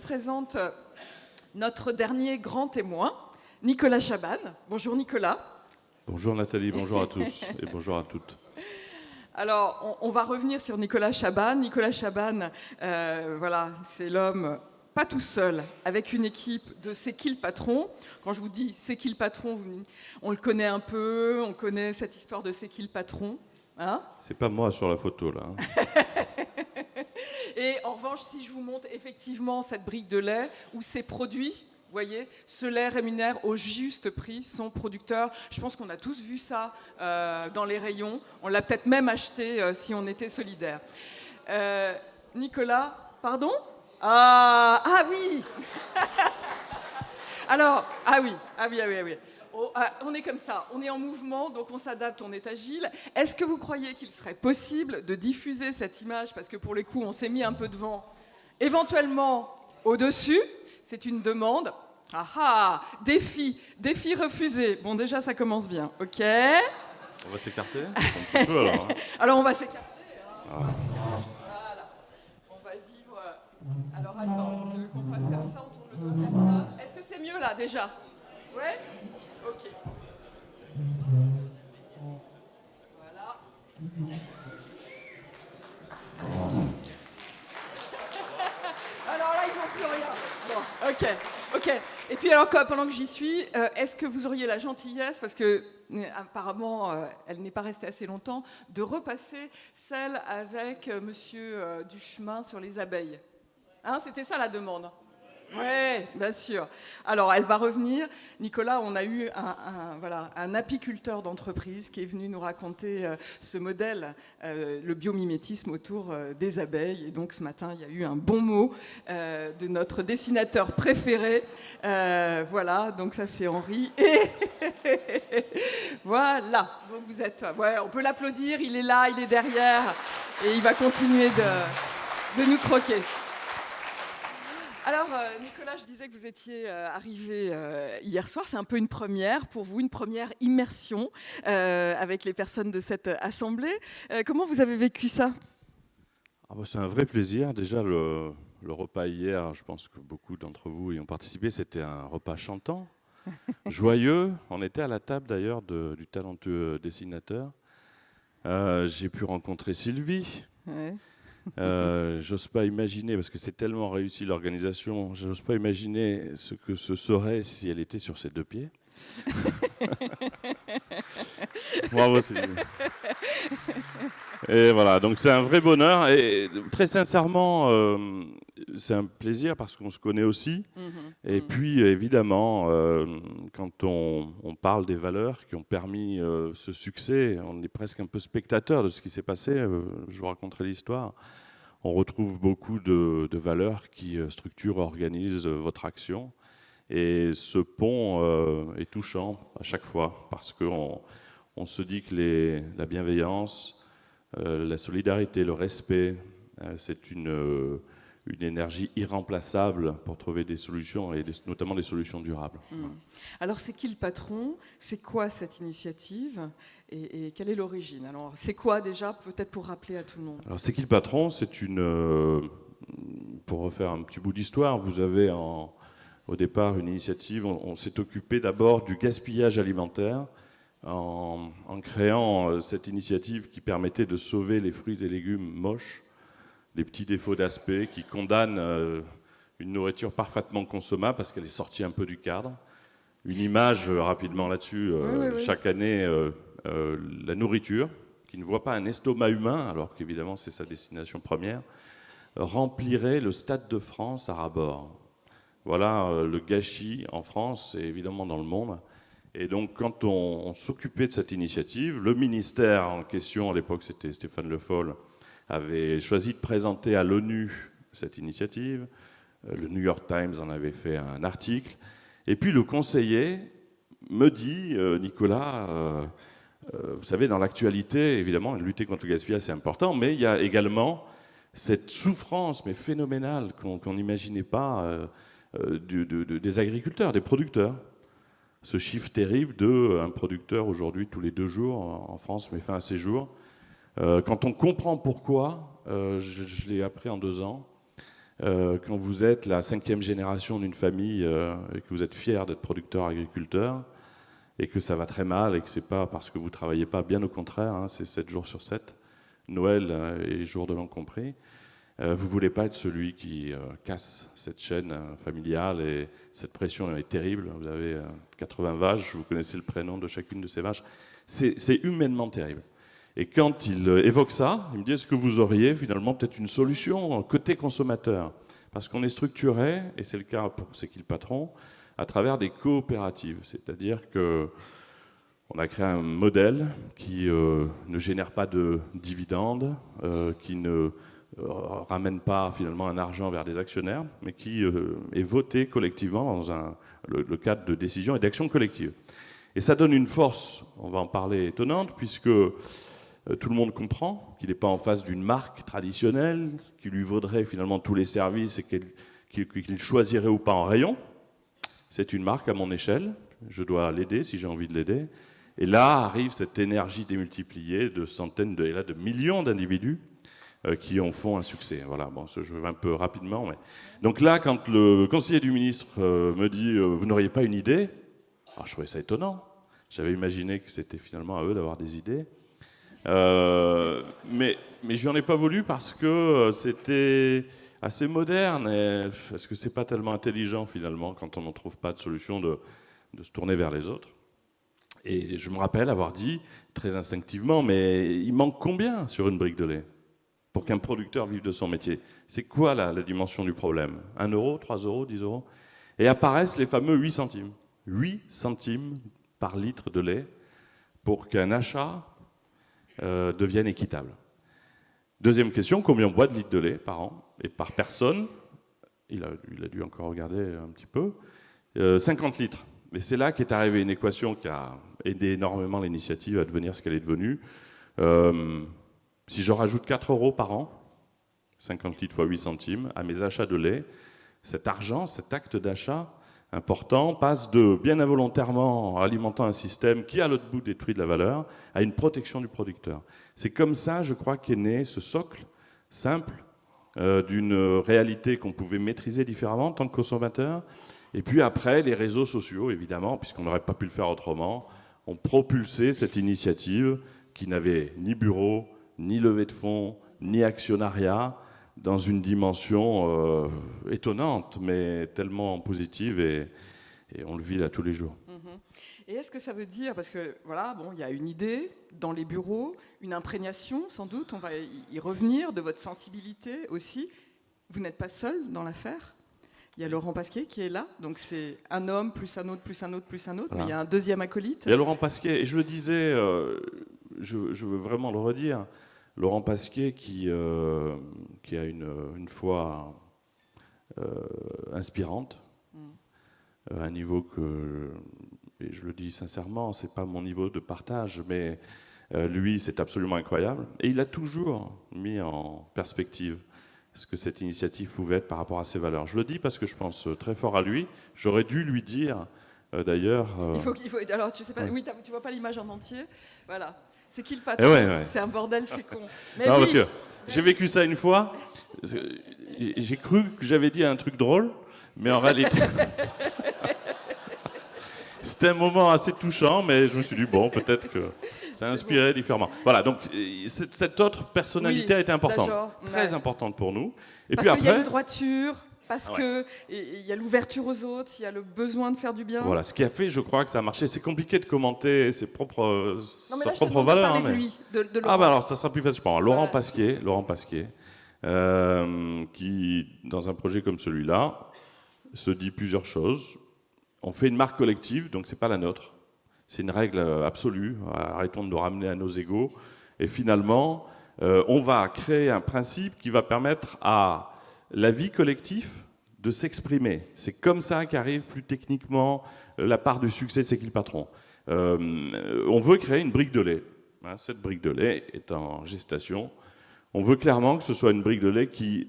présente notre dernier grand témoin, Nicolas Chaban. Bonjour Nicolas. Bonjour Nathalie, bonjour à tous et bonjour à toutes. Alors, on va revenir sur Nicolas Chaban. Nicolas Chaban, voilà, c'est l'homme, pas tout seul, avec une équipe de C'est qui le patron. Quand je vous dis C'est qui le patron, on le connaît un peu, on connaît cette histoire de C'est qui le patron. Hein? C'est pas moi sur la photo là. Et en revanche, si je vous montre effectivement cette brique de lait où c'est produit, vous voyez, ce lait rémunère au juste prix son producteur. Je pense qu'on a tous vu ça dans les rayons. On l'a peut-être même acheté si on était solidaire. Nicolas, pardon ? Ah oui. Alors, ah oui. Oh, on est comme ça, on est en mouvement, donc on s'adapte, on est agile. Est-ce que vous croyez qu'il serait possible de diffuser cette image, parce que pour les coups, on s'est mis un peu devant, éventuellement au-dessus? C'est une demande. Ah, défi refusé. Bon, déjà, ça commence bien, ok? On va s'écarter un petit peu alors. Alors, on va s'écarter. Hein. Ah. Voilà. On va vivre... Alors, attends, tu veux qu'on fasse comme ça, on tourne le dos à personne. Est-ce que c'est mieux, là, déjà? Ouais? Ok. Voilà. Alors là, ils n'ont plus rien. Bon, ok. Et puis alors, pendant que j'y suis, est-ce que vous auriez la gentillesse, parce que apparemment, elle n'est pas restée assez longtemps, de repasser celle avec Monsieur Duchemin sur les abeilles. Hein, c'était ça la demande. Oui, bien sûr. Alors, elle va revenir. Nicolas, on a eu un apiculteur d'entreprise qui est venu nous raconter ce modèle, le biomimétisme autour des abeilles. Et donc, ce matin, il y a eu un bon mot de notre dessinateur préféré. Voilà, donc ça, c'est Henri. Et voilà, donc vous êtes... Ouais, on peut l'applaudir, il est là, il est derrière. Et il va continuer de nous croquer. Alors, Nicolas, je disais que vous étiez arrivé hier soir. C'est un peu une première pour vous, une première immersion avec les personnes de cette assemblée. Comment vous avez vécu ça ? C'est un vrai plaisir. Déjà, le repas hier, je pense que beaucoup d'entre vous y ont participé, c'était un repas chantant, joyeux. On était à la table d'ailleurs du talentueux dessinateur. J'ai pu rencontrer Sylvie. Ouais. J'ose pas imaginer, parce que c'est tellement réussi l'organisation, j'ose pas imaginer ce que ce serait si elle était sur ses deux pieds. Bravo Sylvie. Et voilà, donc c'est un vrai bonheur et très sincèrement, c'est un plaisir parce qu'on se connaît aussi. Et puis évidemment, quand on parle des valeurs qui ont permis ce succès, on est presque un peu spectateur de ce qui s'est passé. Je vous raconterai l'histoire. On retrouve beaucoup de valeurs qui structurent, organisent votre action. Et ce pont est touchant à chaque fois parce qu'on se dit que la bienveillance, la solidarité, le respect, c'est une énergie irremplaçable pour trouver des solutions, et notamment des solutions durables. Alors, c'est qui le patron ? C'est quoi cette initiative ? Et quelle est l'origine ? Alors, c'est quoi déjà, peut-être pour rappeler à tout le monde ? Alors, c'est qui le patron ? C'est pour refaire un petit bout d'histoire, vous avez au départ une initiative, on s'est occupé d'abord du gaspillage alimentaire, en créant cette initiative qui permettait de sauver les fruits et légumes moches, les petits défauts d'aspect qui condamnent une nourriture parfaitement consommable parce qu'elle est sortie un peu du cadre. Une image rapidement là-dessus, oui. Chaque année, la nourriture, qui ne voit pas un estomac humain, alors qu'évidemment c'est sa destination première, remplirait le Stade de France à ras-bord. Voilà le gâchis en France et évidemment dans le monde. Et donc, quand on s'occupait de cette initiative, le ministère en question, à l'époque c'était Stéphane Le Foll, avait choisi de présenter à l'ONU cette initiative. Le New York Times en avait fait un article. Et puis le conseiller me dit, Nicolas, vous savez, dans l'actualité, évidemment, lutter contre le gaspillage, c'est important, mais il y a également cette souffrance, mais phénoménale, qu'on n'imaginait pas, des agriculteurs, des producteurs. Ce chiffre terrible d'un producteur aujourd'hui tous les 2 jours en France met fin à ses jours. Quand on comprend pourquoi, je l'ai appris en 2 ans, quand vous êtes la 5e génération d'une famille et que vous êtes fier d'être producteur agriculteur et que ça va très mal et que c'est pas parce que vous travaillez pas, bien au contraire, hein, c'est 7 jours sur 7, Noël et jour de l'an compris, vous voulez pas être celui qui casse cette chaîne familiale et cette pression est terrible. Vous avez 80 vaches, vous connaissez le prénom de chacune de ces vaches. C'est humainement terrible. Et quand il évoque ça, il me dit, est-ce que vous auriez finalement peut-être une solution côté consommateur? Parce qu'on est structuré, et c'est le cas pour C'est qui le patron, à travers des coopératives. C'est-à-dire qu'on a créé un modèle qui ne génère pas de dividendes, qui ne ramène pas finalement un argent vers des actionnaires, mais qui est voté collectivement dans le cadre de décisions et d'actions collectives. Et ça donne une force, on va en parler, étonnante, puisque tout le monde comprend qu'il n'est pas en face d'une marque traditionnelle qui lui vaudrait finalement tous les services et qu'il choisirait ou pas en rayon. C'est une marque à mon échelle, je dois l'aider si j'ai envie de l'aider. Et là arrive cette énergie démultipliée de centaines de millions d'individus qui en font un succès. Voilà, bon, je vais un peu rapidement. Mais... Donc là, quand le conseiller du ministre me dit « vous n'auriez pas une idée ?» je trouvais ça étonnant. J'avais imaginé que c'était finalement à eux d'avoir des idées. Mais je lui en ai pas voulu parce que c'était assez moderne et parce que c'est pas tellement intelligent finalement quand on n'en trouve pas de solution de se tourner vers les autres. Et je me rappelle avoir dit très instinctivement, mais il manque combien sur une brique de lait pour qu'un producteur vive de son métier? C'est quoi la dimension du problème? 1 euro, 3 euros, 10 euros? Et apparaissent les fameux 8 centimes. 8 centimes par litre de lait pour qu'un achat devienne équitable. Deuxième question, combien on boit de litres de lait par an et par personne? Il a dû encore regarder un petit peu. 50 litres. Mais c'est là qu'est arrivée une équation qui a aidé énormément l'initiative à devenir ce qu'elle est devenue. Si je rajoute 4 euros par an, 50 litres fois 8 centimes, à mes achats de lait, cet argent, cet acte d'achat important passe de bien involontairement alimentant un système qui à l'autre bout détruit de la valeur à une protection du producteur. C'est comme ça, je crois, qu'est né ce socle simple d'une réalité qu'on pouvait maîtriser différemment en tant que consommateur. Et puis après, les réseaux sociaux, évidemment, puisqu'on n'aurait pas pu le faire autrement, ont propulsé cette initiative qui n'avait ni bureau, ni levée de fonds, ni actionnariat, dans une dimension étonnante, mais tellement positive, et on le vit là tous les jours. Et est-ce que ça veut dire, parce que voilà, bon, il y a une idée dans les bureaux, une imprégnation sans doute, on va y revenir, de votre sensibilité aussi. Vous n'êtes pas seul dans l'affaire. Il y a Laurent Pasquier qui est là, donc c'est un homme plus un autre, plus un autre, plus un autre, voilà. Mais il y a un deuxième acolyte. Il y a Laurent Pasquier, et je le disais, je veux vraiment le redire, Laurent Pasquier qui a une foi inspirante, à un niveau que, et je le dis sincèrement, c'est pas mon niveau de partage, mais lui, c'est absolument incroyable. Et il a toujours mis en perspective ce que cette initiative pouvait être par rapport à ses valeurs. Je le dis parce que je pense très fort à lui. J'aurais dû lui dire, d'ailleurs... Il faut, alors, tu sais pas, ouais. Oui, tu vois pas l'image en entier. Voilà. C'est qui le patron? Ouais. C'est un bordel fécond. Mais non, oui. Monsieur, j'ai vécu ça une fois. J'ai cru que j'avais dit un truc drôle, mais en réalité... C'était un moment assez touchant, mais je me suis dit, bon, peut-être que ça a inspiré différemment. Voilà, donc cette autre personnalité a été importante, très importante pour nous. Et parce qu'il y a une droiture, parce qu'il y a l'ouverture aux autres, il y a le besoin de faire du bien. Voilà, ce qui a fait, je crois, que ça a marché. C'est compliqué de commenter sa propre valeur. De lui, de Laurent. Ah bah alors, ça sera plus facile. Laurent Pasquier, qui, dans un projet comme celui-là, se dit plusieurs choses. On fait une marque collective, donc c'est pas la nôtre. C'est une règle absolue. Arrêtons de nous ramener à nos égos. Et finalement, on va créer un principe qui va permettre à la vie collective de s'exprimer. C'est comme ça qu'arrive plus techniquement la part du succès de C'est qui le patron. On veut créer une brique de lait. Cette brique de lait est en gestation. On veut clairement que ce soit une brique de lait qui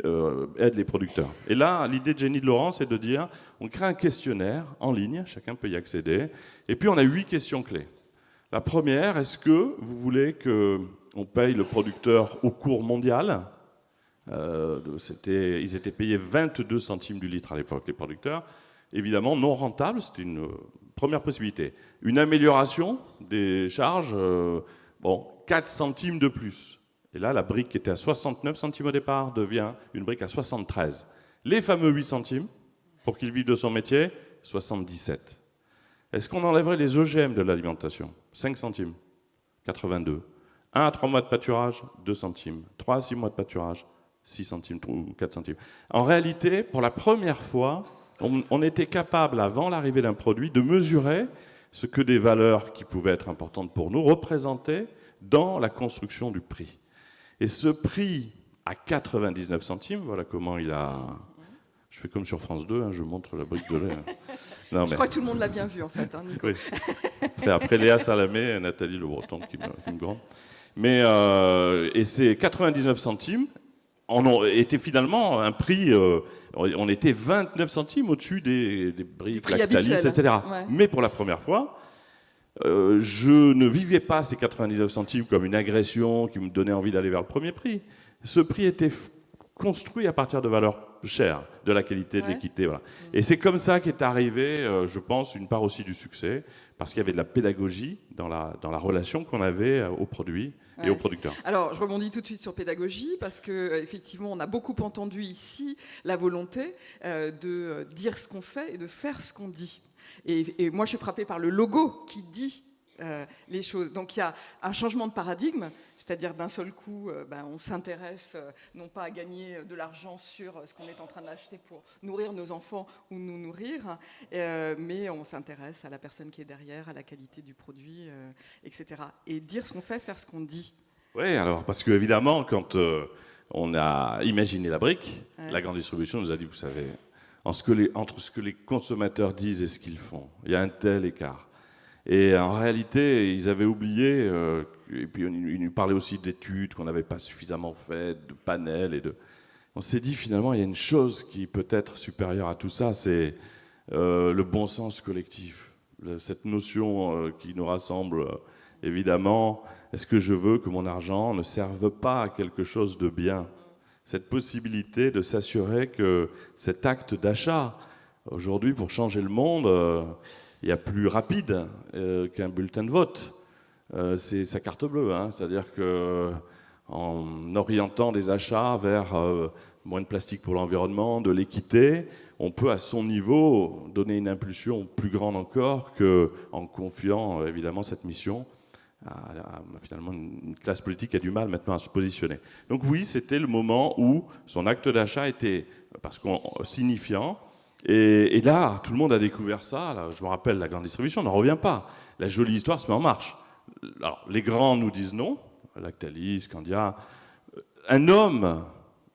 aide les producteurs. Et là, l'idée de Jenny de Laurent, c'est de dire, on crée un questionnaire en ligne, chacun peut y accéder, et puis on a 8 questions clés. La première, est-ce que vous voulez qu'on paye le producteur au cours mondial, Ils étaient payés 22 centimes du litre à l'époque, les producteurs. Évidemment, non rentable, c'était une première possibilité. Une amélioration des charges, 4 centimes de plus. Et là, la brique qui était à 69 centimes au départ devient une brique à 73. Les fameux 8 centimes, pour qu'il vive de son métier, 77. Est-ce qu'on enlèverait les OGM de l'alimentation? 5 centimes, 82. 1 à 3 mois de pâturage, 2 centimes. 3 à 6 mois de pâturage, 6 centimes ou 4 centimes. En réalité, pour la première fois, on était capable, avant l'arrivée d'un produit, de mesurer ce que des valeurs qui pouvaient être importantes pour nous représentaient dans la construction du prix. Et ce prix à 99 centimes, voilà comment il a... Je fais comme sur France 2, je montre la brique de lait. Je crois que tout le monde l'a bien vu, en fait, Nico. Oui. Après Léa Salamé et Nathalie Le Breton qui me grondent. Mais, et ces 99 centimes étaient finalement un prix... on était 29 centimes au-dessus des briques, Lactalis, etc. Ouais. Mais pour la première fois... je ne vivais pas ces 99 centimes comme une agression qui me donnait envie d'aller vers le premier prix. Ce prix était construit à partir de valeurs chères, de la qualité, de l'équité. Voilà. Et c'est comme ça qu'est arrivé, je pense, une part aussi du succès, parce qu'il y avait de la pédagogie dans la relation qu'on avait aux produits et aux producteurs. Alors, je rebondis tout de suite sur pédagogie, parce qu'effectivement, on a beaucoup entendu ici la volonté de dire ce qu'on fait et de faire ce qu'on dit. Et moi, je suis frappée par le logo qui dit les choses. Donc, il y a un changement de paradigme, c'est-à-dire d'un seul coup, on s'intéresse non pas à gagner de l'argent sur ce qu'on est en train d'acheter pour nourrir nos enfants ou nous nourrir, mais on s'intéresse à la personne qui est derrière, à la qualité du produit, etc. Et dire ce qu'on fait, faire ce qu'on dit. Oui, alors, parce qu'évidemment, quand on a imaginé la brique, la grande distribution nous a dit, vous savez... entre ce que les consommateurs disent et ce qu'ils font. Il y a un tel écart. Et en réalité, ils avaient oublié, et puis ils nous parlaient aussi d'études qu'on n'avait pas suffisamment faites, de panels. On s'est dit finalement, il y a une chose qui peut être supérieure à tout ça, c'est le bon sens collectif. Cette notion qui nous rassemble, évidemment, est-ce que je veux que mon argent ne serve pas à quelque chose de bien ? Cette possibilité de s'assurer que cet acte d'achat, aujourd'hui, pour changer le monde, il y a plus rapide qu'un bulletin de vote. C'est sa carte bleue, c'est-à-dire qu'en orientant des achats vers moins de plastique pour l'environnement, de l'équité, on peut à son niveau donner une impulsion plus grande encore qu'en confiant évidemment cette mission finalement une classe politique qui a du mal maintenant à se positionner. Donc oui, c'était le moment où son acte d'achat était signifiant. Et là, tout le monde a découvert ça. Là, je me rappelle la grande distribution, on n'en revient pas. La jolie histoire se met en marche. Alors, les grands nous disent non, Lactalis, Scandia. Un homme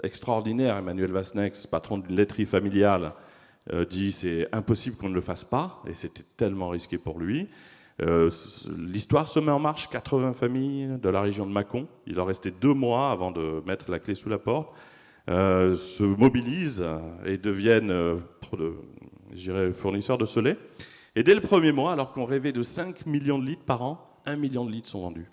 extraordinaire, Emmanuel Vasnex, patron d'une laiterie familiale, dit c'est impossible qu'on ne le fasse pas, et c'était tellement risqué pour lui. L'histoire se met en marche, 80 familles de la région de Mâcon, il leur restait 2 mois avant de mettre la clé sous la porte, se mobilisent et deviennent fournisseurs de ce lait. Et dès le premier mois, alors qu'on rêvait de 5 millions de litres par an, 1 million de litres sont vendus.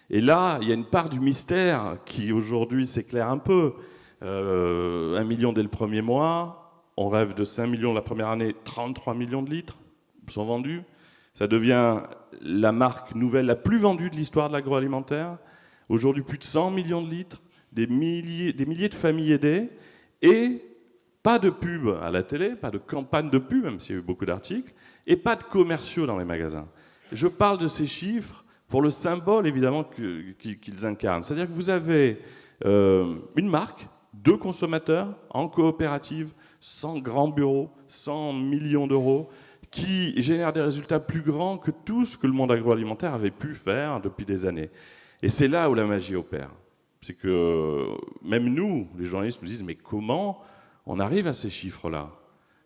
Et là, il y a une part du mystère qui aujourd'hui s'éclaire un peu. 1 million dès le premier mois, on rêve de 5 millions la première année, 33 millions de litres sont vendus. Ça devient la marque nouvelle la plus vendue de l'histoire de l'agroalimentaire. Aujourd'hui, plus de 100 millions de litres, des milliers de familles aidées, et pas de pub à la télé, pas de campagne de pub, même s'il y a eu beaucoup d'articles, et pas de commerciaux dans les magasins. Je parle de ces chiffres pour le symbole, évidemment, qu'ils incarnent. C'est-à-dire que vous avez une marque, 2 consommateurs, en coopérative, sans grand bureau, 100 millions d'euros, qui génère des résultats plus grands que tout ce que le monde agroalimentaire avait pu faire depuis des années. Et c'est là où la magie opère. C'est que même nous, les journalistes, nous disent « mais comment on arrive à ces chiffres-là »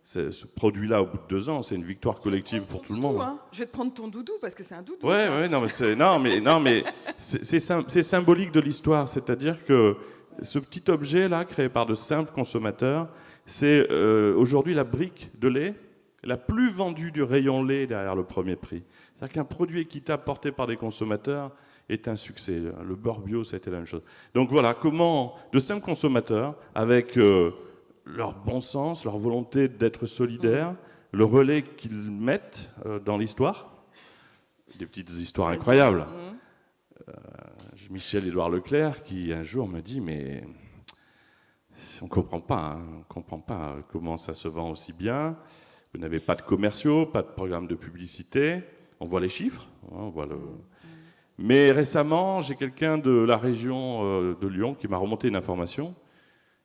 Ce produit-là, au bout de 2 ans, c'est une victoire collective pour tout le monde. Je vais te prendre ton doudou, parce que c'est un doudou. Ouais, non, mais c'est symbolique de l'histoire. C'est-à-dire que ce petit objet-là, créé par de simples consommateurs, c'est aujourd'hui la brique de lait la plus vendue du rayon lait derrière le premier prix. C'est-à-dire qu'un produit équitable porté par des consommateurs, est un succès. Le beurre bio, ça a été la même chose. Donc voilà, comment de simples consommateurs, avec leur bon sens, leur volonté d'être solidaires, le relais qu'ils mettent dans l'histoire, des petites histoires incroyables. Michel-Édouard Leclerc qui un jour me dit mais on comprend pas comment ça se vend aussi bien. Vous n'avez pas de commerciaux, pas de programme de publicité. On voit les chiffres, on voit le. Mais récemment, j'ai quelqu'un de la région de Lyon qui m'a remonté une information.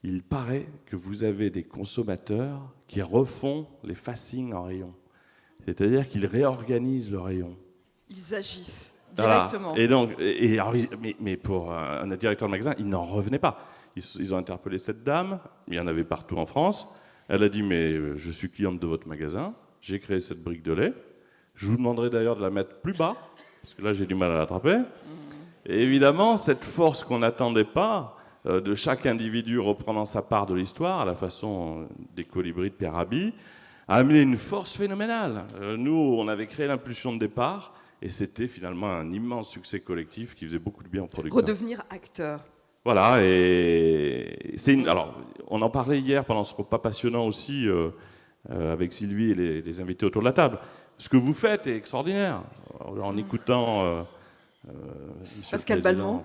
Il paraît que vous avez des consommateurs qui refont les facings en rayon. C'est-à-dire qu'ils réorganisent le rayon. Ils agissent directement. Voilà. Et donc, mais pour un directeur de magasin, il n'en revenait pas. Ils ont interpellé cette dame, il y en avait partout en France. Elle a dit, mais je suis cliente de votre magasin, j'ai créé cette brique de lait, je vous demanderai d'ailleurs de la mettre plus bas, parce que là j'ai du mal à l'attraper. Et évidemment, cette force qu'on n'attendait pas, de chaque individu reprenant sa part de l'histoire, à la façon des colibris de Pierre Rabhi, a amené une force phénoménale. Nous, on avait créé l'impulsion de départ, et c'était finalement un immense succès collectif qui faisait beaucoup de bien aux producteurs. Redevenir acteur. Voilà, et alors, on en parlait hier pendant ce repas passionnant aussi avec Sylvie et les invités autour de la table. Ce que vous faites est extraordinaire. En écoutant Pascal Banon,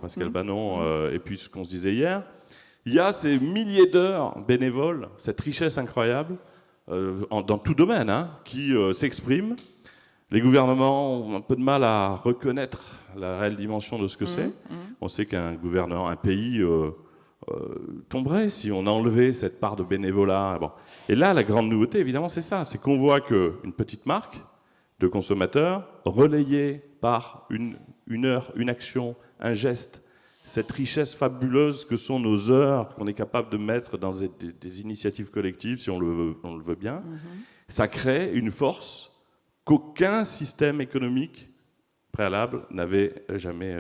et puis ce qu'on se disait hier, il y a ces milliers d'heures bénévoles, cette richesse incroyable dans tout domaine qui s'exprime. Les gouvernements ont un peu de mal à reconnaître la réelle dimension de ce que c'est. On sait qu'un gouvernement, un pays tomberait si on enlevait cette part de bénévolat. Bon. Et là, la grande nouveauté, évidemment, c'est ça. C'est qu'on voit qu'une petite marque de consommateurs, relayée par une heure, une action, un geste, cette richesse fabuleuse que sont nos heures qu'on est capable de mettre dans des initiatives collectives, si on le veut bien, ça crée une force qu'aucun système économique préalable n'avait jamais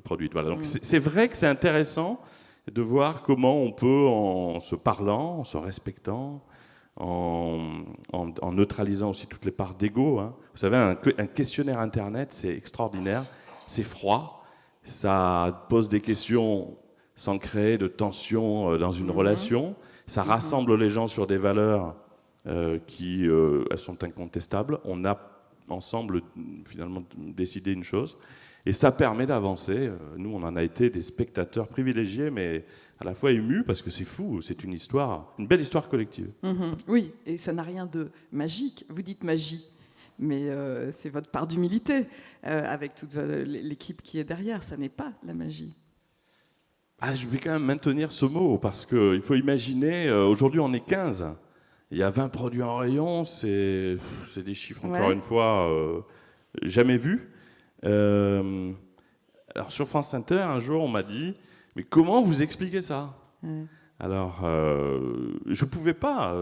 produite. Voilà. Donc c'est vrai que c'est intéressant de voir comment on peut, en se parlant, en se respectant, en neutralisant aussi toutes les parts d'ego. Vous savez, un questionnaire Internet, c'est extraordinaire, c'est froid, ça pose des questions sans créer de tension dans une relation, ça rassemble les gens sur des valeurs qui elles sont incontestables. On a ensemble finalement décidé une chose et ça permet d'avancer. Nous, on en a été des spectateurs privilégiés, mais à la fois émus parce que c'est fou, c'est une histoire, une belle histoire collective. Oui, et ça n'a rien de magique. Vous dites magie, mais c'est votre part d'humilité avec toute l'équipe qui est derrière. Ça n'est pas la magie. Je vais quand même maintenir ce mot parce qu'il faut imaginer, aujourd'hui on est 15. Il y a 20 produits en rayon, c'est des chiffres, encore une fois, jamais vus. Alors sur France Inter, un jour, on m'a dit « Mais comment vous expliquez ça ?» Alors, je ne pouvais pas,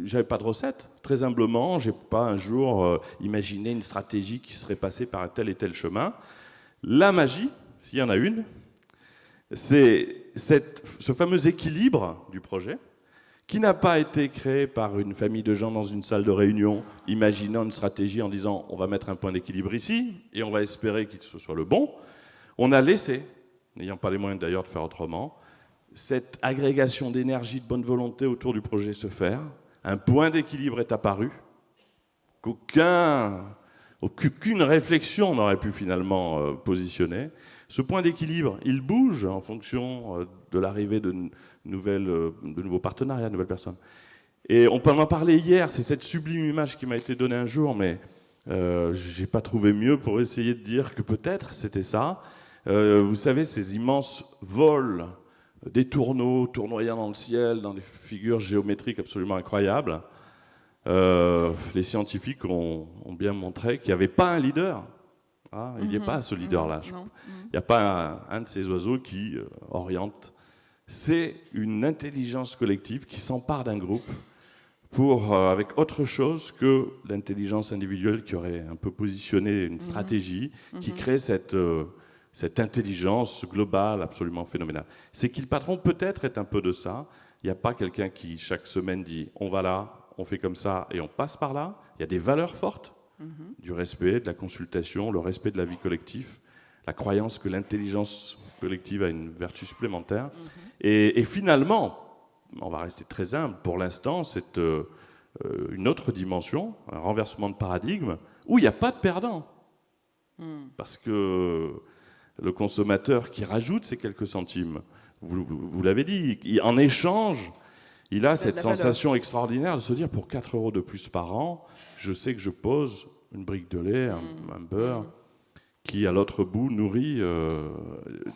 j'avais pas de recette. Très humblement, je n'ai pas un jour imaginé une stratégie qui serait passée par un tel et tel chemin. La magie, s'il y en a une, c'est ce fameux équilibre du projet, qui n'a pas été créé par une famille de gens dans une salle de réunion, imaginant une stratégie en disant on va mettre un point d'équilibre ici et on va espérer qu'il soit le bon. On a laissé, n'ayant pas les moyens d'ailleurs de faire autrement, cette agrégation d'énergie, de bonne volonté autour du projet se faire. Un point d'équilibre est apparu qu'aucune réflexion n'aurait pu finalement positionner. Ce point d'équilibre, il bouge en fonction de l'arrivée de nouveaux partenariats, de nouvelles personnes. Et on peut en parler hier, c'est cette sublime image qui m'a été donnée un jour, mais je n'ai pas trouvé mieux pour essayer de dire que peut-être c'était ça. Vous savez, ces immenses vols, des tourneaux tournoyant dans le ciel, dans des figures géométriques absolument incroyables. Les scientifiques ont bien montré qu'il n'y avait pas un leader. Il n'y a pas ce leader-là. Il n'y a pas un de ces oiseaux qui oriente. C'est une intelligence collective qui s'empare d'un groupe avec autre chose que l'intelligence individuelle qui aurait un peu positionné une stratégie, qui crée cette intelligence globale absolument phénoménale. C'est que le patron peut-être est un peu de ça. Il n'y a pas quelqu'un qui chaque semaine dit on va là, on fait comme ça et on passe par là. Il y a des valeurs fortes. Du respect, de la consultation, le respect de la vie collective. la croyance que l'intelligence collective a une vertu supplémentaire. Et finalement, on va rester très humble, pour l'instant, c'est une autre dimension, un renversement de paradigme, où il n'y a pas de perdant. Parce que le consommateur qui rajoute ces quelques centimes, vous l'avez dit, en échange, il a cette sensation extraordinaire de se dire, pour 4 € de plus par an, je sais que je pose une brique de lait, un beurre, qui, à l'autre bout, nourrit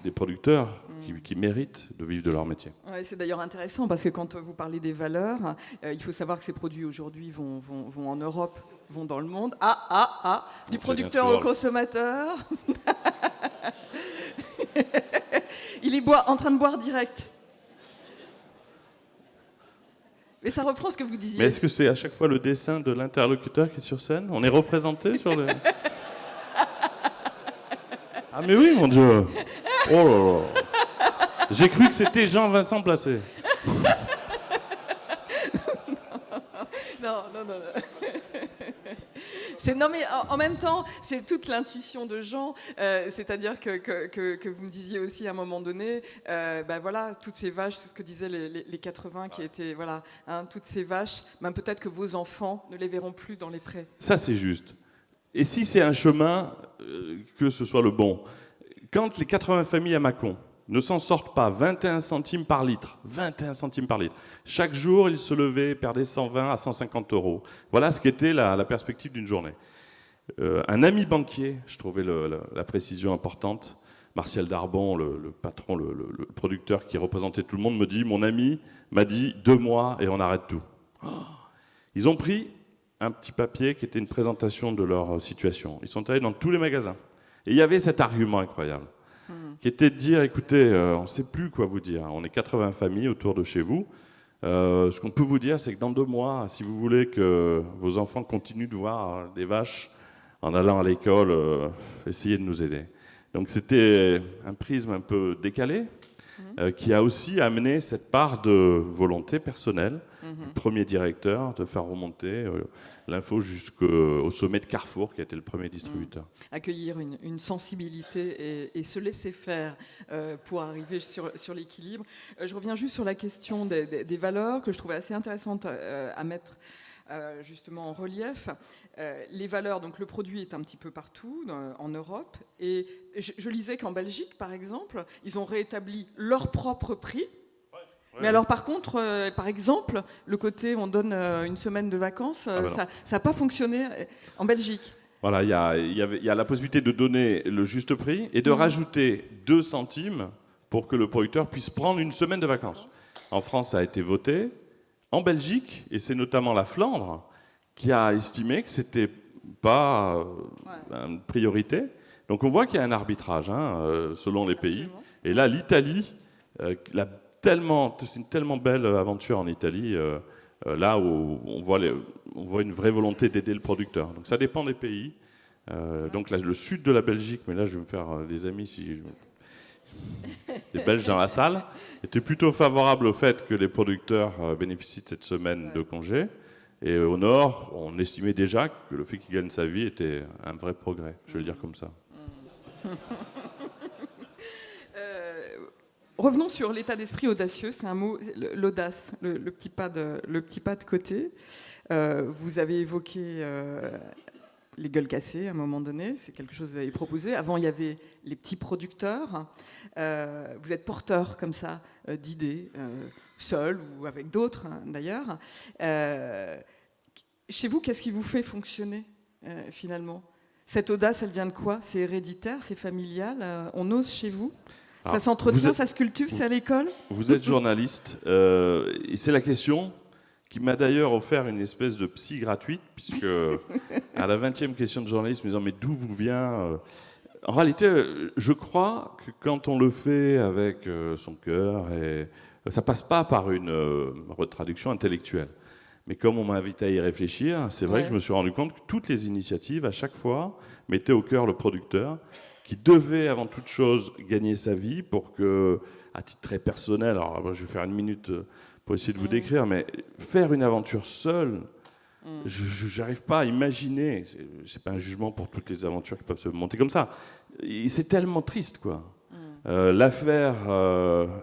des producteurs qui méritent de vivre de leur métier. Ouais, c'est d'ailleurs intéressant, parce que quand vous parlez des valeurs, il faut savoir que ces produits, aujourd'hui, vont en Europe, vont dans le monde. Du producteur au consommateur. Il est en train de boire direct. Mais ça reprend ce que vous disiez. Mais est-ce que c'est à chaque fois le dessin de l'interlocuteur qui est sur scène? On est représenté sur le... Ah mais oui, mon Dieu. Oh là là. J'ai cru que c'était Jean-Vincent Placé. Non. Non, mais en même temps, c'est toute l'intuition de Jean, c'est-à-dire que vous me disiez aussi à un moment donné, voilà, toutes ces vaches, tout ce que disaient les 80 qui étaient, voilà, toutes ces vaches, peut-être que vos enfants ne les verront plus dans les prés. Ça, c'est juste. Et si c'est un chemin, que ce soit le bon. Quand les 80 familles à Mâcon ne s'en sortent pas 21 centimes par litre, 21 centimes par litre, chaque jour, ils se levaient et perdaient 120 à 150 €. Voilà ce qu'était la perspective d'une journée. Un ami banquier, je trouvais la précision importante, Martial Darbon, le patron, le producteur qui représentait tout le monde, me dit, mon ami m'a dit 2 mois et on arrête tout. Ils ont pris un petit papier qui était une présentation de leur situation. Ils sont allés dans tous les magasins. Et il y avait cet argument incroyable, qui était de dire, écoutez, on ne sait plus quoi vous dire. On est 80 familles autour de chez vous. Ce qu'on peut vous dire, c'est que dans 2 mois, si vous voulez que vos enfants continuent de voir des vaches en allant à l'école, essayez de nous aider. Donc c'était un prisme un peu décalé, qui a aussi amené cette part de volonté personnelle, du premier directeur, de faire remonter l'info jusqu'au sommet de Carrefour, qui a été le premier distributeur. Accueillir une sensibilité et se laisser faire pour arriver sur l'équilibre. Je reviens juste sur la question des valeurs, que je trouvais assez intéressante à mettre justement en relief. Les valeurs, donc le produit est un petit peu partout en Europe, et je lisais qu'en Belgique, par exemple, ils ont rétabli leur propre prix. Mais alors par contre, par exemple, le côté on donne une semaine de vacances, ça n'a pas fonctionné en Belgique. Voilà, il y a la possibilité de donner le juste prix et de rajouter 2 centimes pour que le producteur puisse prendre une semaine de vacances. En France, ça a été voté. En Belgique, et c'est notamment la Flandre, qui a estimé que ce n'était pas une priorité. Donc on voit qu'il y a un arbitrage selon les pays. Absolument. Et là, l'Italie, c'est une tellement belle aventure en Italie, là où on voit une vraie volonté d'aider le producteur. Donc ça dépend des pays. Donc là, le sud de la Belgique, mais là je vais me faire des amis si... Les Belges dans la salle étaient plutôt favorables au fait que les producteurs bénéficient de cette semaine de congé. Et au nord, on estimait déjà que le fait qu'il gagne sa vie était un vrai progrès. Je vais le dire comme ça. Revenons sur l'état d'esprit audacieux. C'est un mot, l'audace, le petit pas de côté. Vous avez évoqué les gueules cassées à un moment donné. C'est quelque chose que vous avez proposé. Avant, il y avait les petits producteurs. Vous êtes porteur comme ça d'idées, seul ou avec d'autres d'ailleurs. Chez vous, qu'est-ce qui vous fait fonctionner finalement? Cette audace, elle vient de quoi? C'est héréditaire, c'est familial? On ose chez vous? Ça s'entretient, ça se cultive, c'est à l'école? Vous êtes journaliste, et c'est la question qui m'a d'ailleurs offert une espèce de psy gratuite, puisque à la 20e question de journalisme, ils disant mais d'où vous vient En réalité, je crois que quand on le fait avec son cœur, ça passe pas par une retraduction intellectuelle. Mais comme on m'invite à y réfléchir, c'est vrai que je me suis rendu compte que toutes les initiatives, à chaque fois, mettaient au cœur le producteur, qui devait avant toute chose gagner sa vie pour que, à titre très personnel, alors je vais faire une minute pour essayer de vous décrire, mais faire une aventure seule, Je n'arrive pas à imaginer, c'est pas un jugement pour toutes les aventures qui peuvent se monter comme ça, c'est tellement triste, quoi. L'affaire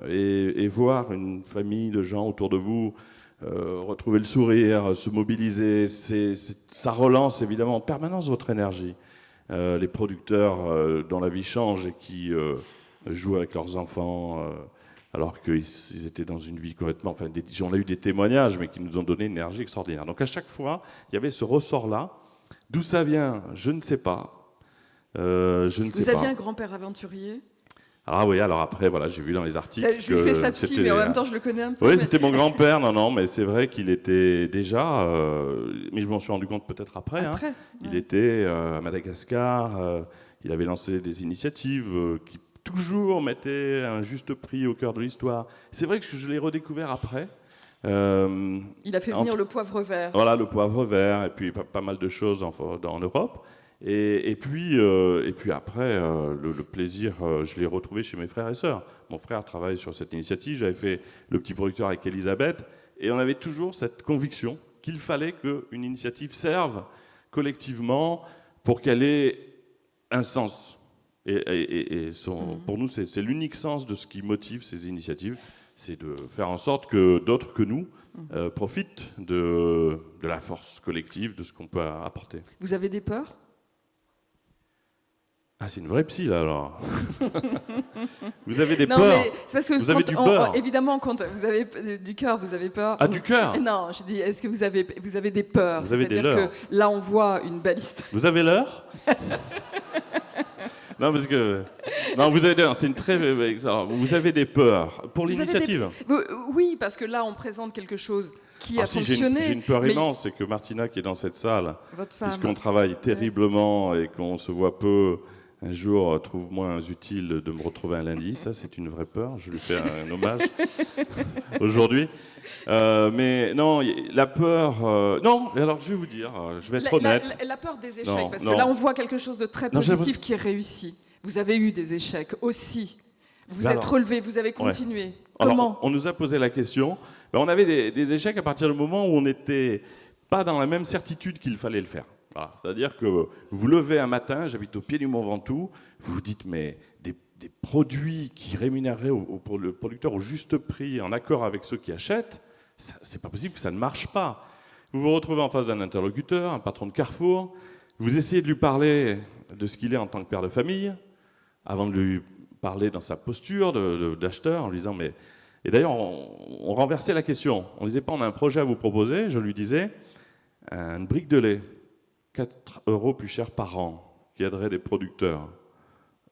et voir une famille de gens autour de vous retrouver le sourire, se mobiliser, ça relance évidemment en permanence votre énergie. Les producteurs dont la vie change et qui jouent avec leurs enfants alors qu'ils étaient dans une vie complètement... Enfin, on a eu des témoignages, mais qui nous ont donné une énergie extraordinaire. Donc à chaque fois, il y avait ce ressort-là. D'où ça vient, je ne sais pas. Vous aviez un grand-père aventurier ? Ah oui, alors après, voilà, j'ai vu dans les articles... Je lui fais sa psy, mais en même temps, je le connais un peu. Oui, c'était mon grand-père, non, mais c'est vrai qu'il était déjà... mais je m'en suis rendu compte peut-être après. Après, Il était à Madagascar, il avait lancé des initiatives qui toujours mettaient un juste prix au cœur de l'histoire. C'est vrai que je l'ai redécouvert après. Il a fait venir le poivre vert. Voilà, le poivre vert, et puis pas mal de choses en Europe. Et puis après, le plaisir, je l'ai retrouvé chez mes frères et sœurs. Mon frère travaille sur cette initiative, j'avais fait le petit producteur avec Elisabeth, et on avait toujours cette conviction qu'il fallait qu'une initiative serve collectivement pour qu'elle ait un sens. Pour nous, c'est l'unique sens de ce qui motive ces initiatives, c'est de faire en sorte que d'autres que nous profitent de la force collective, de ce qu'on peut apporter. Vous avez des peurs ? Ah, c'est une vraie psy, là, alors. Vous avez des non, peurs. Mais c'est parce que vous avez du peur. Évidemment, quand vous avez du cœur, vous avez peur. Ah, du cœur. Non, je dis, est-ce que vous avez des peurs ? Vous avez des C'est-à-dire leurs. que là, on voit une belle histoire. Vous avez l'heure. Non, parce que... Non, vous avez... C'est une très... Vous avez des peurs pour l'initiative. Oui, parce que là, on présente quelque chose qui a si, fonctionné. J'ai une peur immense, c'est que Martina, qui est dans cette salle, votre femme, puisqu'on travaille terriblement et qu'on se voit peu, un jour trouve moins utile de me retrouver un lundi. Ça, c'est une vraie peur. Je lui fais un hommage aujourd'hui. Mais non, la peur... non, alors je vais vous dire, je vais être honnête. La peur des échecs, parce que là, on voit quelque chose de très positif qui est réussi. Vous avez eu des échecs aussi. Vous êtes relevé, vous avez continué. Ouais. Comment ? Alors, on nous a posé la question. Ben, on avait des échecs à partir du moment où on n'était pas dans la même certitude qu'il fallait le faire. Voilà. C'est-à-dire que vous levez un matin, j'habite au pied du Mont Ventoux, vous vous dites, mais des produits qui rémunéreraient pour le producteur au juste prix, en accord avec ceux qui achètent, c'est pas possible que ça ne marche pas. Vous vous retrouvez en face d'un interlocuteur, un patron de Carrefour, vous essayez de lui parler de ce qu'il est en tant que père de famille, avant de lui parler dans sa posture d'acheteur, en lui disant, mais... Et d'ailleurs, on renversait la question. On ne disait pas, on a un projet à vous proposer, je lui disais, une brique de lait, 4 € plus cher par an, qui aiderait des producteurs.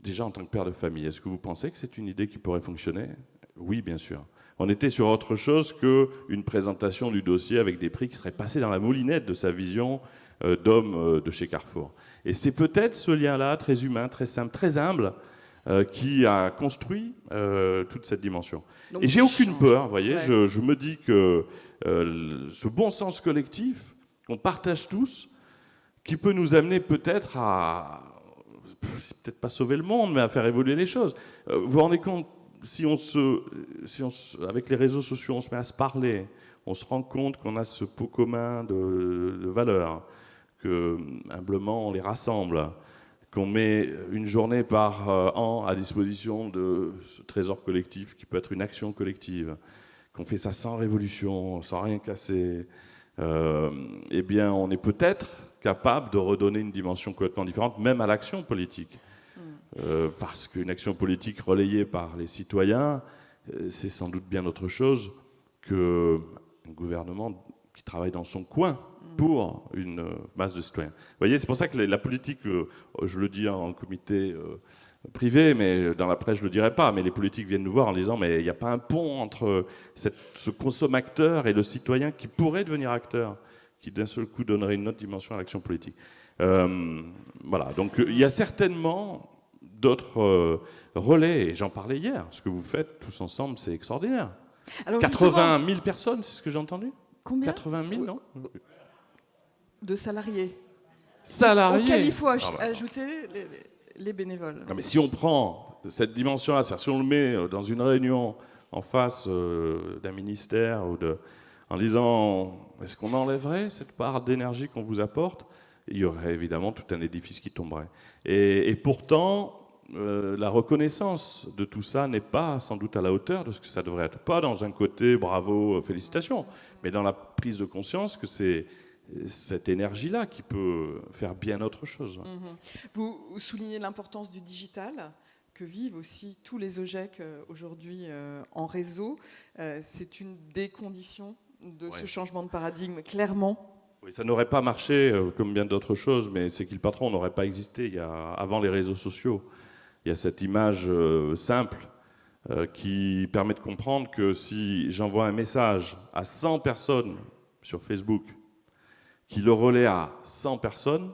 Déjà en tant que père de famille, est-ce que vous pensez que c'est une idée qui pourrait fonctionner ? Oui, bien sûr. On était sur autre chose qu'une présentation du dossier avec des prix qui seraient passés dans la moulinette de sa vision d'homme de chez Carrefour. Et c'est peut-être ce lien-là, très humain, très simple, très humble, qui a construit toute cette dimension. Donc, et j'ai aucune peur, vous voyez, ouais. Je me dis que ce bon sens collectif qu'on partage tous, qui peut nous amener peut-être à, c'est peut-être pas sauver le monde, mais à faire évoluer les choses. Vous vous rendez compte, avec les réseaux sociaux, on se met à se parler, on se rend compte qu'on a ce pot commun de valeurs, que humblement on les rassemble, qu'on met une journée par an à disposition de ce trésor collectif qui peut être une action collective, qu'on fait ça sans révolution, sans rien casser, eh bien on est peut-être capable de redonner une dimension complètement différente, même à l'action politique. Parce qu'une action politique relayée par les citoyens, c'est sans doute bien autre chose qu'un gouvernement qui travaille dans son coin pour une masse de citoyens. Vous voyez, c'est pour ça que la politique, je le dis en comité privé, mais dans la presse je ne le dirai pas, mais les politiques viennent nous voir en disant mais il n'y a pas un pont entre ce consommateur et le citoyen qui pourrait devenir acteur, qui d'un seul coup donnerait une autre dimension à l'action politique. Voilà, donc il y a certainement d'autres relais, et j'en parlais hier, ce que vous faites tous ensemble, c'est extraordinaire. Alors 80 000 personnes, c'est ce que j'ai entendu. Combien ? 80 000, non ? De salariés. Salariés. Auquel il faut ajouter les bénévoles. Non, mais si on prend cette dimension-là, si on le met dans une réunion en face d'un ministère ou en disant est-ce qu'on enlèverait cette part d'énergie qu'on vous apporte? Il y aurait évidemment tout un édifice qui tomberait. Et pourtant, la reconnaissance de tout ça n'est pas sans doute à la hauteur de ce que ça devrait être. Pas dans un côté bravo, félicitations, mais dans la prise de conscience que c'est cette énergie-là qui peut faire bien autre chose. Vous soulignez l'importance du digital, que vivent aussi tous les OGEC aujourd'hui en réseau. C'est une des conditions de ce changement de paradigme, clairement. Oui, ça n'aurait pas marché comme bien d'autres choses, mais C'est qui le patron n'aurait pas existé avant les réseaux sociaux. Il y a cette image simple qui permet de comprendre que si j'envoie un message à 100 personnes sur Facebook, qui le relaie à 100 personnes,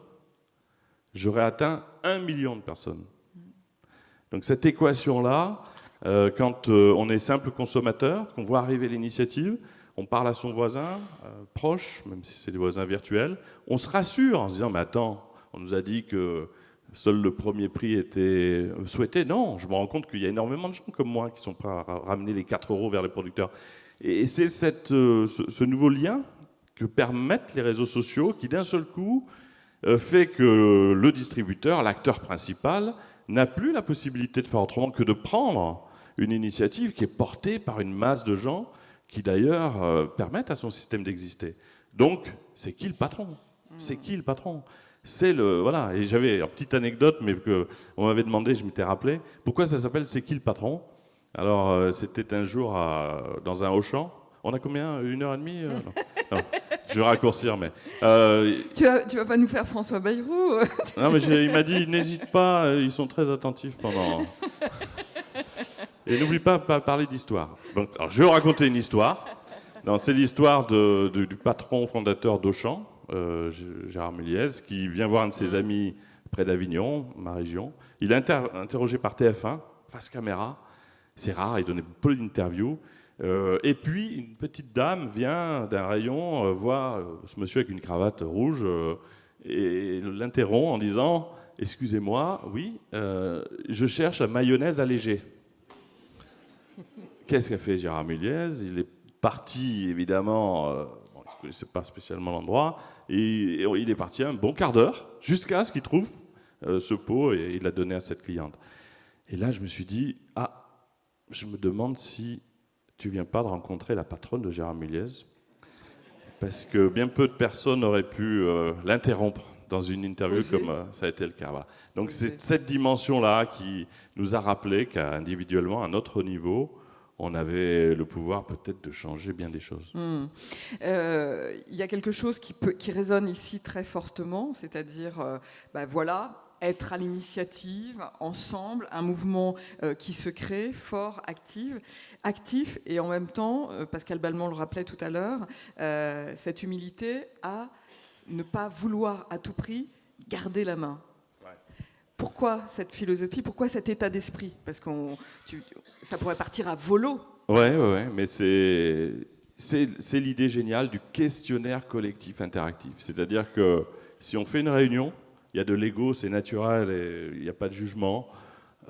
j'aurais atteint 1 million de personnes. Donc cette équation-là, quand on est simple consommateur, qu'on voit arriver l'initiative, on parle à son voisin proche, même si c'est des voisins virtuels, on se rassure en se disant « mais attends, on nous a dit que seul le premier prix était souhaité ». Non, je me rends compte qu'il y a énormément de gens comme moi qui sont prêts à ramener les 4 € vers les producteurs. Et c'est ce nouveau lien que permettent les réseaux sociaux qui d'un seul coup fait que le distributeur, l'acteur principal, n'a plus la possibilité de faire autrement que de prendre une initiative qui est portée par une masse de gens qui d'ailleurs permettent à son système d'exister. Donc, c'est qui le patron? C'est qui le patron? C'est le... Voilà, et j'avais une petite anecdote, mais qu'on m'avait demandé, je m'étais rappelé, pourquoi ça s'appelle C'est qui le patron? Alors, c'était un jour dans un Auchan. On a combien? 1h30 non, je vais raccourcir, mais... Tu vas pas nous faire François Bayrou? Non, mais il m'a dit, n'hésite pas, ils sont très attentifs pendant... Et n'oublie pas de parler d'histoire. Donc, alors, je vais vous raconter une histoire. C'est l'histoire du patron fondateur d'Auchan, Gérard Méliès, qui vient voir un de ses amis près d'Avignon, ma région. Il est interrogé par TF1, face caméra. C'est rare, il donnait peu d'interviews. Et puis, une petite dame vient d'un rayon, voit ce monsieur avec une cravate rouge et l'interrompt en disant « Excusez-moi, oui, je cherche la mayonnaise allégée. » Qu'est-ce qu'a fait Gérard Méliès? Il est parti, évidemment, il ne connaissait pas spécialement l'endroit, et il est parti un bon quart d'heure jusqu'à ce qu'il trouve ce pot et il l'a donné à cette cliente. Et là, je me suis dit, je me demande si tu ne viens pas de rencontrer la patronne de Gérard Méliès, parce que bien peu de personnes auraient pu l'interrompre dans une interview comme ça a été le cas. Voilà. Donc c'est cette dimension-là qui nous a rappelé qu'individuellement, à notre niveau, on avait le pouvoir peut-être de changer bien des choses. Il y a quelque chose qui résonne ici très fortement, c'est-à-dire, voilà, être à l'initiative, ensemble, un mouvement qui se crée, fort, actif, et en même temps, Pascal Balmont le rappelait tout à l'heure, cette humilité à ne pas vouloir à tout prix garder la main. Pourquoi cette philosophie? Pourquoi cet état d'esprit? Parce que ça pourrait partir à volo. Ouais, mais c'est l'idée géniale du questionnaire collectif interactif. C'est-à-dire que si on fait une réunion, il y a de l'ego, c'est naturel, et il n'y a pas de jugement.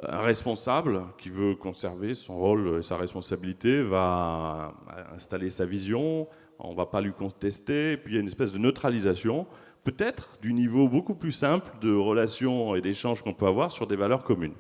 Un responsable qui veut conserver son rôle et sa responsabilité va installer sa vision, on ne va pas lui contester, et puis il y a une espèce de neutralisation, peut-être du niveau beaucoup plus simple de relations et d'échanges qu'on peut avoir sur des valeurs communes.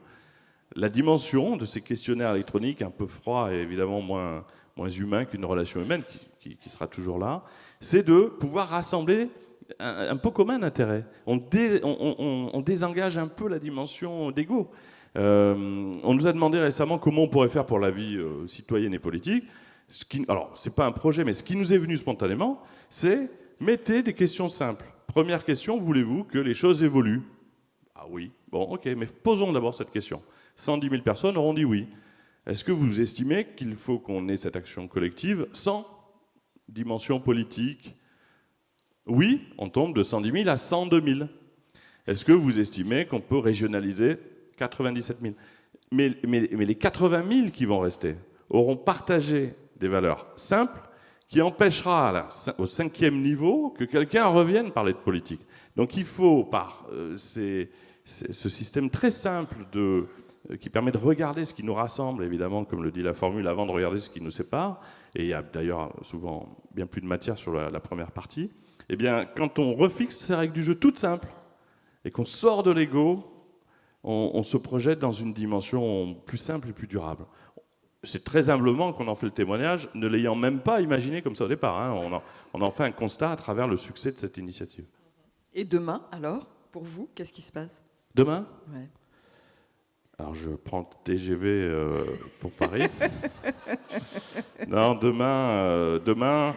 La dimension de ces questionnaires électroniques, un peu froids et évidemment moins humains qu'une relation humaine, qui sera toujours là, c'est de pouvoir rassembler un pot commun d'intérêt. On désengage un peu la dimension d'ego. On nous a demandé récemment comment on pourrait faire pour la vie citoyenne et politique. Alors, ce n'est pas un projet, mais ce qui nous est venu spontanément, c'est mettez des questions simples. Première question, voulez-vous que les choses évoluent? Ah oui, bon, ok, mais posons d'abord cette question. 110 000 personnes auront dit oui. Est-ce que vous estimez qu'il faut qu'on ait cette action collective sans dimension politique? Oui, on tombe de 110 000 à 102 000. Est-ce que vous estimez qu'on peut régionaliser 97 000? Mais les 80 000 qui vont rester auront partagé des valeurs simples qui empêchera au 5e niveau que quelqu'un revienne parler de politique. Donc il faut, par ce système très simple de qui permet de regarder ce qui nous rassemble, évidemment, comme le dit la formule, avant de regarder ce qui nous sépare, et il y a d'ailleurs souvent bien plus de matière sur la première partie, eh bien, quand on refixe ces règles du jeu toutes simples, et qu'on sort de l'ego, on se projette dans une dimension plus simple et plus durable. C'est très humblement qu'on en fait le témoignage, ne l'ayant même pas imaginé comme ça au départ. Hein. On en fait un constat à travers le succès de cette initiative. Et demain, alors, pour vous, qu'est-ce qui se passe? Demain ? Ouais. Alors, je prends le TGV pour Paris. Non, demain.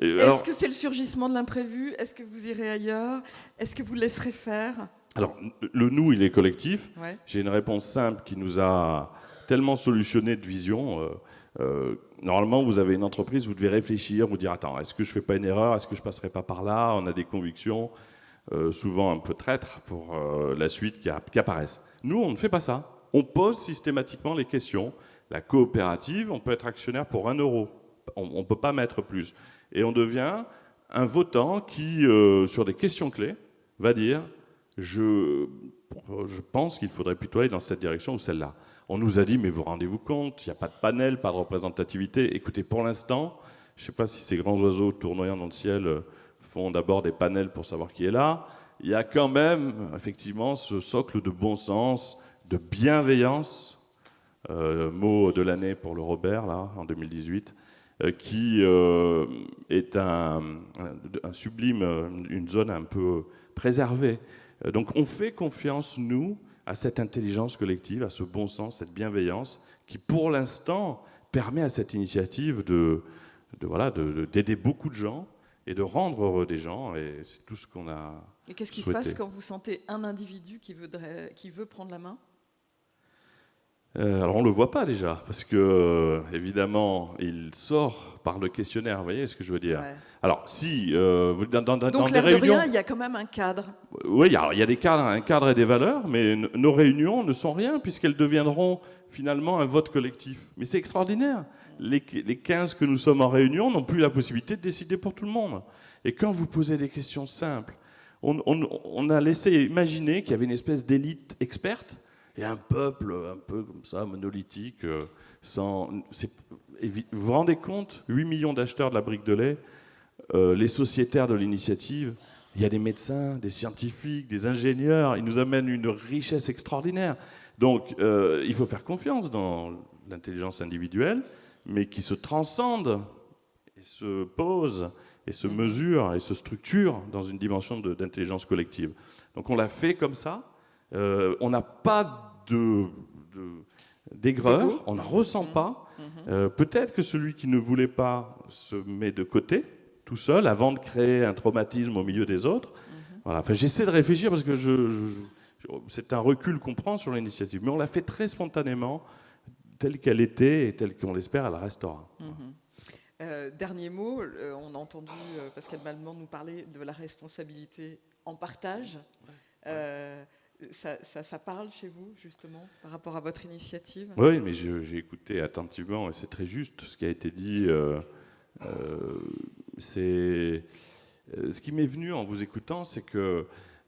Est-ce que c'est le surgissement de l'imprévu? Est-ce que vous irez ailleurs? Est-ce que vous laisserez faire? Alors, le nous, il est collectif. Ouais. J'ai une réponse simple qui nous a tellement solutionné de vision. Normalement, vous avez une entreprise, vous devez réfléchir, vous dire, attends, est-ce que je ne fais pas une erreur? Est-ce que je ne passerai pas par là? On a des convictions, souvent un peu traîtres pour la suite qui apparaissent. Nous, on ne fait pas ça. On pose systématiquement les questions. La coopérative, on peut être actionnaire pour 1 euro. On ne peut pas mettre plus. Et on devient un votant qui, sur des questions clés, va dire je pense qu'il faudrait plutôt aller dans cette direction ou celle-là. On nous a dit, mais vous rendez-vous compte, il n'y a pas de panel, pas de représentativité. Écoutez, pour l'instant, je ne sais pas si ces grands oiseaux tournoyant dans le ciel font d'abord des panels pour savoir qui est là. Il y a quand même, effectivement, ce socle de bon sens, de bienveillance, mot de l'année pour le Robert, là, en 2018, qui est un sublime, une zone un peu préservée. Donc on fait confiance, nous, à cette intelligence collective, à ce bon sens, cette bienveillance, qui pour l'instant permet à cette initiative d'aider beaucoup de gens et de rendre heureux des gens, et c'est tout ce qu'on a. Et qu'est-ce qui se passe quand vous sentez un individu qui veut prendre la main? Alors on ne le voit pas déjà, parce que évidemment il sort par le questionnaire, vous voyez ce que je veux dire? Ouais. Alors si, donc dans l'air des réunions, de rien, il y a quand même un cadre. Oui, alors, il y a des cadres, un cadre et des valeurs, mais nos réunions ne sont rien, puisqu'elles deviendront finalement un vote collectif. Mais c'est extraordinaire. Les 15 que nous sommes en réunion n'ont plus la possibilité de décider pour tout le monde. Et quand vous posez des questions simples, on a laissé imaginer qu'il y avait une espèce d'élite experte, et un peuple un peu comme ça, monolithique, vous vous rendez compte, 8 millions d'acheteurs de la brique de lait, les sociétaires de l'initiative, il y a des médecins, des scientifiques, des ingénieurs, ils nous amènent une richesse extraordinaire. Donc il faut faire confiance dans l'intelligence individuelle, mais qui se transcende, et se pose, et se mesure, et se structure dans une dimension d'intelligence collective. Donc on l'a fait comme ça. On n'a pas d'aigreur, on ne ressent pas. Peut-être que celui qui ne voulait pas se met de côté, tout seul, avant de créer un traumatisme au milieu des autres. Voilà. Enfin, j'essaie de réfléchir parce que c'est un recul qu'on prend sur l'initiative, mais on l'a fait très spontanément, telle qu'elle était et telle qu'on l'espère, elle restera. Dernier mot, on a entendu Pascal Malman nous parler de la responsabilité en partage. Ça parle chez vous, justement, par rapport à votre initiative? Oui, mais j'ai écouté attentivement, et c'est très juste ce qui a été dit. Ce qui m'est venu en vous écoutant, c'est que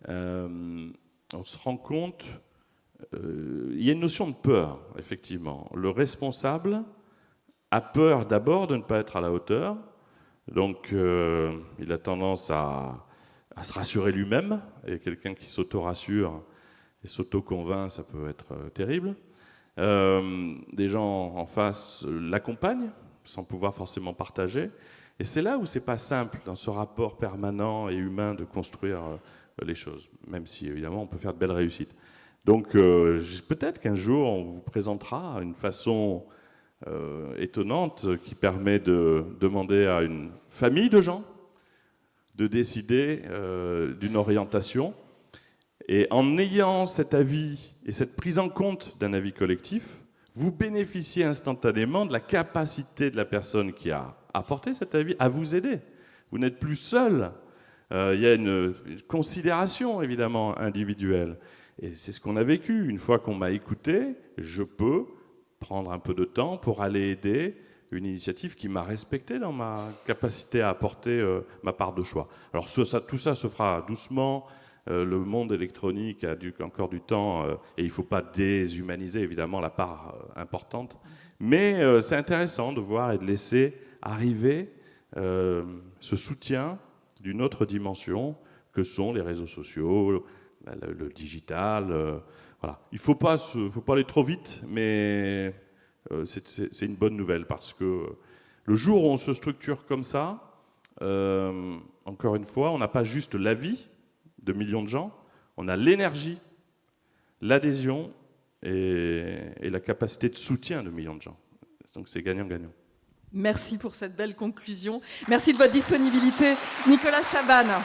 on se rend compte, il y a une notion de peur, effectivement. Le responsable a peur d'abord de ne pas être à la hauteur, donc il a tendance à se rassurer lui-même, et quelqu'un qui s'auto-rassure et s'auto-convainc, ça peut être terrible. Des gens en face l'accompagnent, sans pouvoir forcément partager. Et c'est là où c'est pas simple, dans ce rapport permanent et humain, de construire les choses, même si évidemment on peut faire de belles réussites. Donc peut-être qu'un jour on vous présentera une façon étonnante qui permet de demander à une famille de gens de décider d'une orientation. Et en ayant cet avis et cette prise en compte d'un avis collectif, vous bénéficiez instantanément de la capacité de la personne qui a apporté cet avis à vous aider. Vous n'êtes plus seul. Il y a une considération, évidemment, individuelle. Et c'est ce qu'on a vécu. Une fois qu'on m'a écouté, je peux prendre un peu de temps pour aller aider une initiative qui m'a respecté dans ma capacité à apporter ma part de choix. Alors tout ça se fera doucement, Le monde électronique a encore du temps, et il ne faut pas déshumaniser évidemment la part importante, mais c'est intéressant de voir et de laisser arriver ce soutien d'une autre dimension que sont les réseaux sociaux, le digital. Voilà. Il ne faut pas aller trop vite, mais c'est une bonne nouvelle parce que le jour où on se structure comme ça, encore une fois, on n'a pas juste l'avis de millions de gens, on a l'énergie, l'adhésion et la capacité de soutien de millions de gens. Donc c'est gagnant-gagnant. Merci pour cette belle conclusion. Merci de votre disponibilité, Nicolas Chabannes.